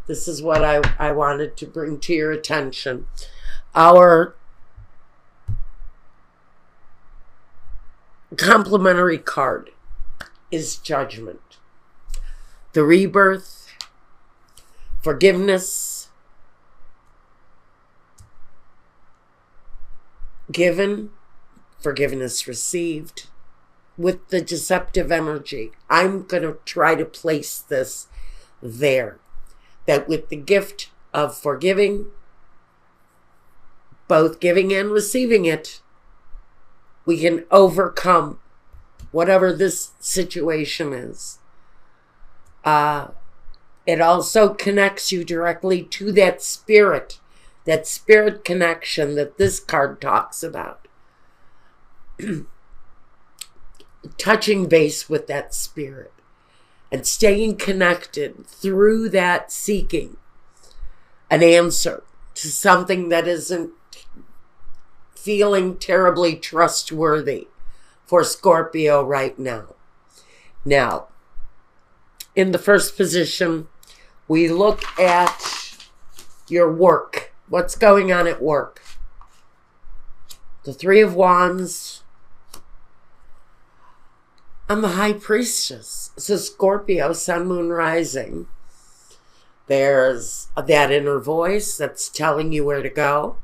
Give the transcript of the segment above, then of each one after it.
This is what I wanted to bring to your attention. Our complementary card is Judgment. The rebirth, forgiveness, given, forgiveness received, with the deceptive energy. I'm going to try to place this there. That with the gift of forgiving, both giving and receiving it, we can overcome whatever this situation is. It also connects you directly to that spirit connection that this card talks about. Touching base with that spirit and staying connected through that, seeking an answer to something that isn't feeling terribly trustworthy for Scorpio right now. Now, in the first position, we look at your work. What's going on at work? The Three of Wands and the High Priestess. So Scorpio, Sun, Moon, Rising. There's that inner voice that's telling you where to go.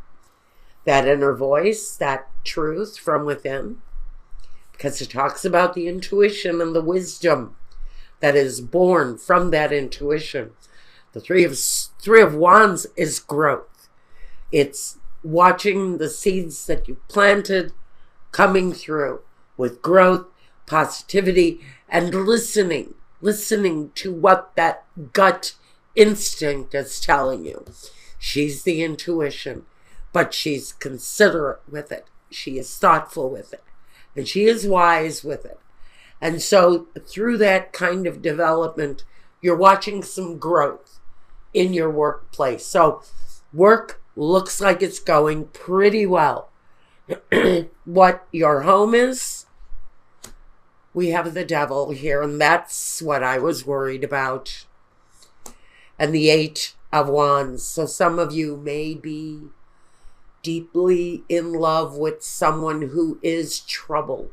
That inner voice, that truth from within. Because it talks about the intuition and the wisdom that is born from that intuition. The Three of Wands is growth. It's watching the seeds that you planted coming through with growth, positivity, and listening to what that gut instinct is telling you. She's the intuition, but she's considerate with it. She is thoughtful with it, and she is wise with it. And so through that kind of development, you're watching some growth in your workplace. So work looks like it's going pretty well. What your home is, we have the Devil here, and that's what I was worried about. And the Eight of Wands. So some of you may be deeply in love with someone who is troubled,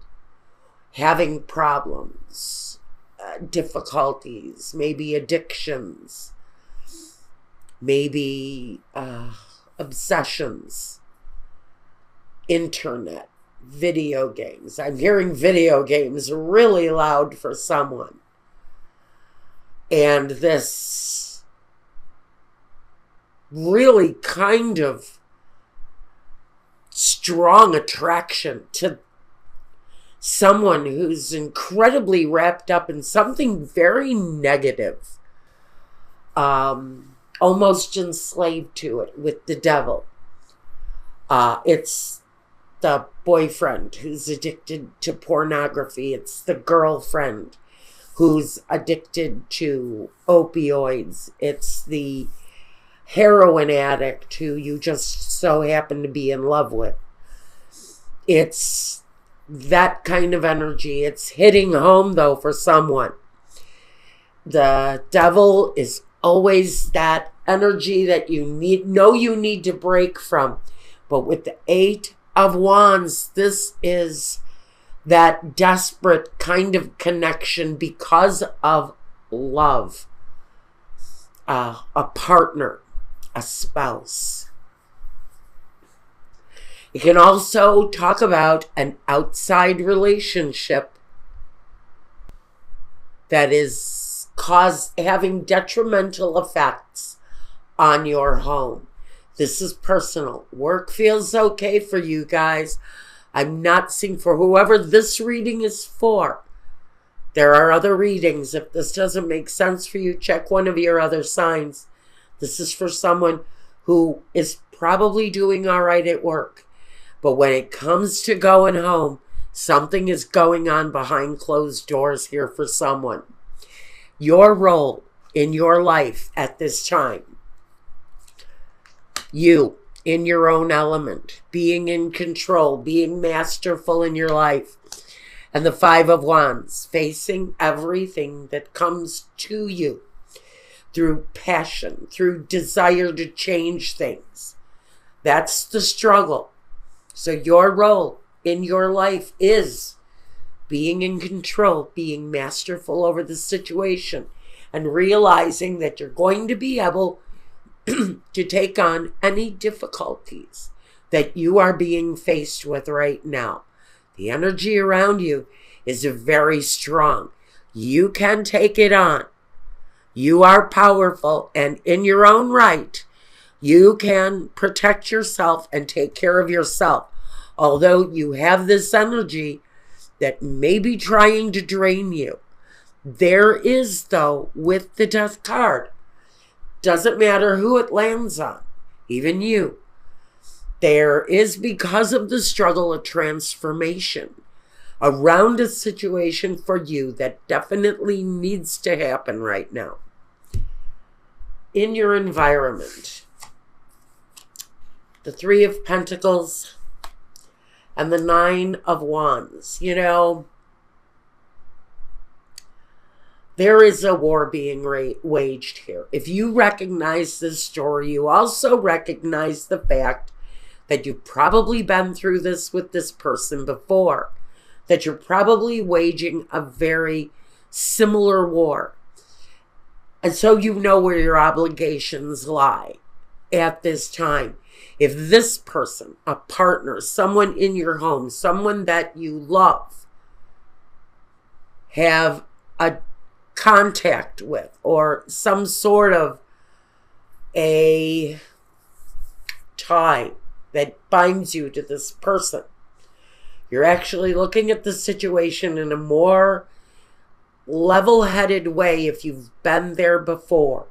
having problems, difficulties, maybe addictions, maybe obsessions, internet, video games. I'm hearing video games really loud for someone. And this really kind of strong attraction to someone who's incredibly wrapped up in something very negative, almost enslaved to it with the Devil. It's the boyfriend who's addicted to pornography. It's the girlfriend who's addicted to opioids. It's the heroin addict who you just so happen to be in love with. It's that kind of energy. It's hitting home, though, for someone. The Devil is always that energy that you need to break from. But with the Eight of Wands, this is that desperate kind of connection because of love. A partner, a spouse. You can also talk about an outside relationship that is having detrimental effects on your home. This is personal. Work feels okay for you guys. I'm not seeing, for whoever this reading is for. There are other readings. If this doesn't make sense for you, check one of your other signs. This is for someone who is probably doing all right at work. But when it comes to going home, something is going on behind closed doors here for someone. Your role in your life at this time, you in your own element, being in control, being masterful in your life, and the Five of Wands, facing everything that comes to you through passion, through desire to change things. That's the struggle. So your role in your life is being in control, being masterful over the situation, and realizing that you're going to be able to take on any difficulties that you are being faced with right now. The energy around you is very strong. You can take it on. You are powerful, and in your own right, you can protect yourself and take care of yourself. Although you have this energy that may be trying to drain you. There is, though, with the Death card, doesn't matter who it lands on, even you, there is, because of the struggle, a transformation around a situation for you that definitely needs to happen right now. In your environment, the Three of Pentacles and the Nine of Wands. You know, there is a war being waged here. If you recognize this story, you also recognize the fact that you've probably been through this with this person before, that you're probably waging a very similar war. And so you know where your obligations lie at this time. If this person, a partner, someone in your home, someone that you love, have a contact with or some sort of a tie that binds you to this person, you're actually looking at the situation in a more level-headed way if you've been there before.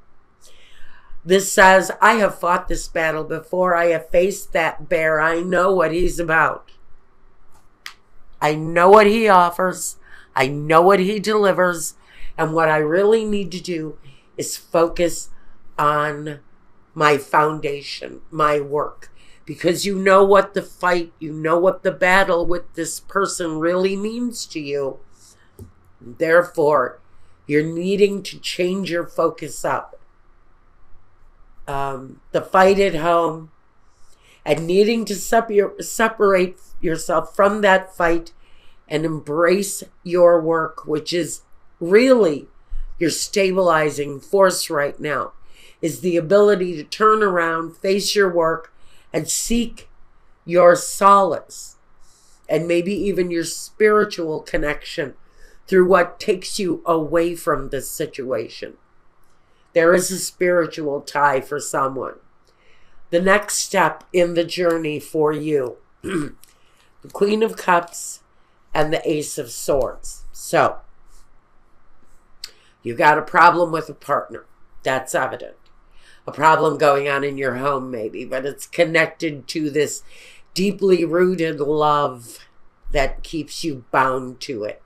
This says, I have fought this battle before. I have faced that bear. I know what he's about. I know what he offers. I know what he delivers. And what I really need to do is focus on my foundation, my work. Because you know what the fight, you know what the battle with this person really means to you. Therefore, you're needing to change your focus up. The fight at home and needing to separate yourself from that fight and embrace your work, which is really your stabilizing force right now, is the ability to turn around, face your work, and seek your solace and maybe even your spiritual connection through what takes you away from this situation. There is a spiritual tie for someone. The next step in the journey for you, the Queen of Cups and the Ace of Swords. So, you got a problem with a partner. That's evident. A problem going on in your home maybe, but it's connected to this deeply rooted love that keeps you bound to it.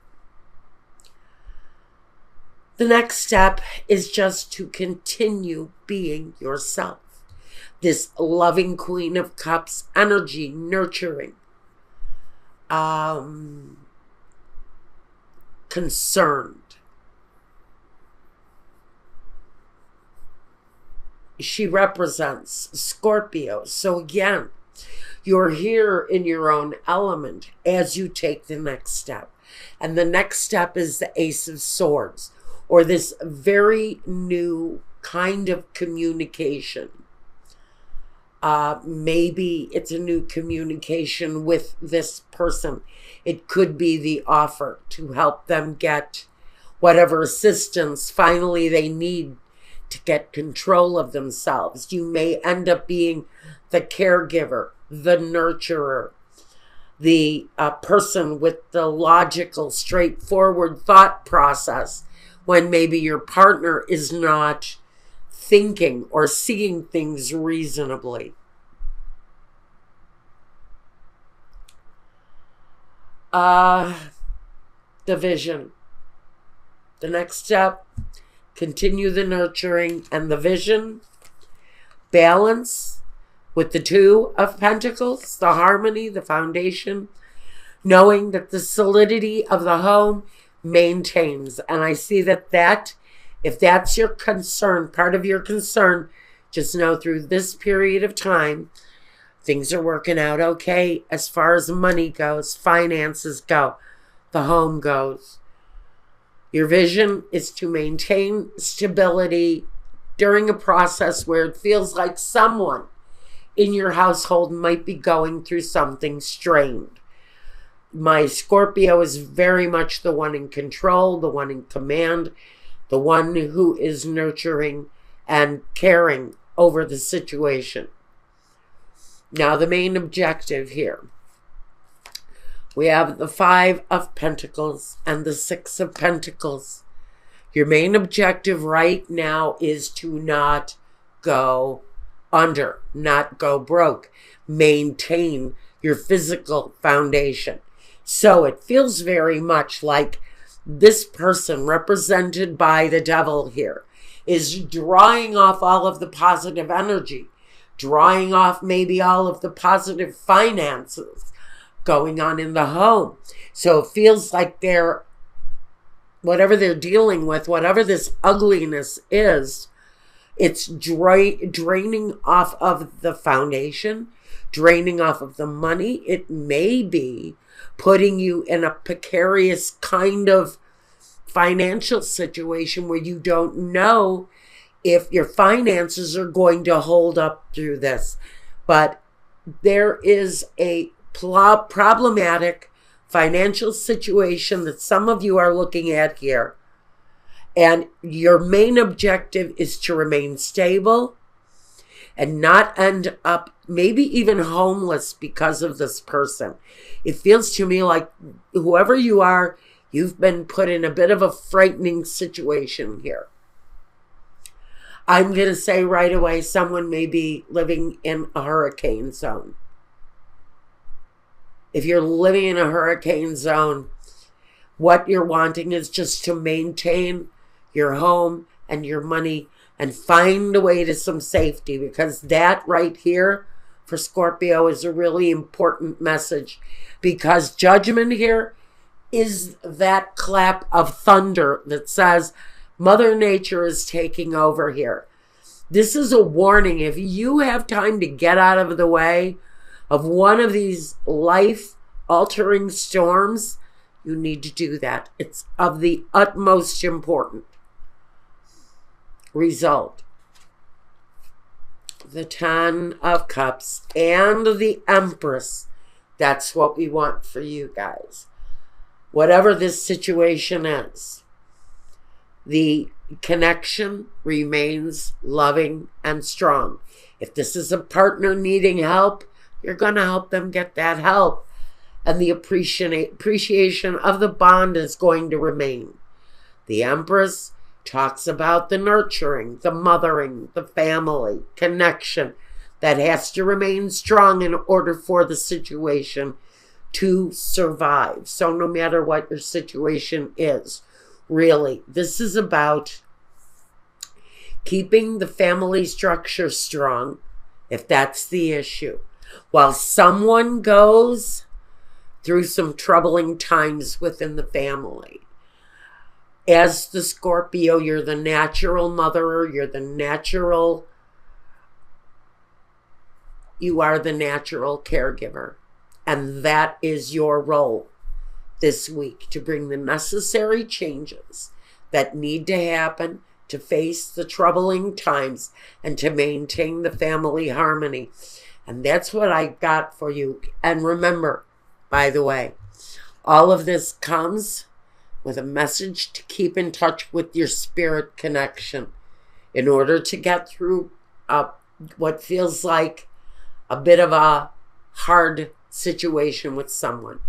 The next step is just to continue being yourself. This loving Queen of Cups energy, nurturing, concerned. She represents Scorpio. So again, you're here in your own element as you take the next step. And the next step is the Ace of Swords, or this very new kind of communication. Maybe it's a new communication with this person. It could be the offer to help them get whatever assistance finally they need to get control of themselves. You may end up being the caregiver, the nurturer, the person with the logical, straightforward thought process when maybe your partner is not thinking or seeing things reasonably. The vision. The next step, continue the nurturing and the vision. Balance with the Two of Pentacles, the harmony, the foundation. Knowing that the solidity of the home maintains. And I see that that If that's your concern, part of your concern, just know through this period of time, things are working out okay as far as money goes, finances go, the home goes. Your vision is to maintain stability during a process where it feels like someone in your household might be going through something strained. My Scorpio is very much the one in control, the one in command, the one who is nurturing and caring over the situation. Now, the main objective here. We have the 5 of Pentacles and the 6 of Pentacles. Your main objective right now is to not go under, not go broke. Maintain your physical foundation. So it feels very much like this person, represented by the devil here, is drawing off all of the positive energy, drawing off maybe all of the positive finances going on in the home. So it feels like whatever they're dealing with, whatever this ugliness is, it's draining off of the foundation, draining off of the money. It may be putting you in a precarious kind of financial situation where you don't know if your finances are going to hold up through this. But there is a problematic financial situation that some of you are looking at here. And your main objective is to remain stable and not end up maybe even homeless because of this person. It feels to me like whoever you are, you've been put in a bit of a frightening situation here. I'm going to say right away, someone may be living in a hurricane zone. If you're living in a hurricane zone, what you're wanting is just to maintain your home and your money and find a way to some safety, because that right here for Scorpio is a really important message, because judgment here is that clap of thunder that says Mother Nature is taking over here. This is a warning. If you have time to get out of the way of one of these life-altering storms, you need to do that. It's of the utmost importance. Result. The 10 of Cups and the Empress. That's what we want for you guys. Whatever this situation is, the connection remains loving and strong. If this is a partner needing help, you're going to help them get that help. And the appreciation of the bond is going to remain. The Empress talks about the nurturing, the mothering, the family connection that has to remain strong in order for the situation to survive. So no matter what your situation is, really, this is about keeping the family structure strong, if that's the issue, while someone goes through some troubling times within the family. As the Scorpio, you're the natural mother, you are the natural caregiver. And that is your role this week, to bring the necessary changes that need to happen to face the troubling times and to maintain the family harmony. And that's what I got for you. And remember, by the way, all of this comes with a message to keep in touch with your spirit connection in order to get through what feels like a bit of a hard situation with someone.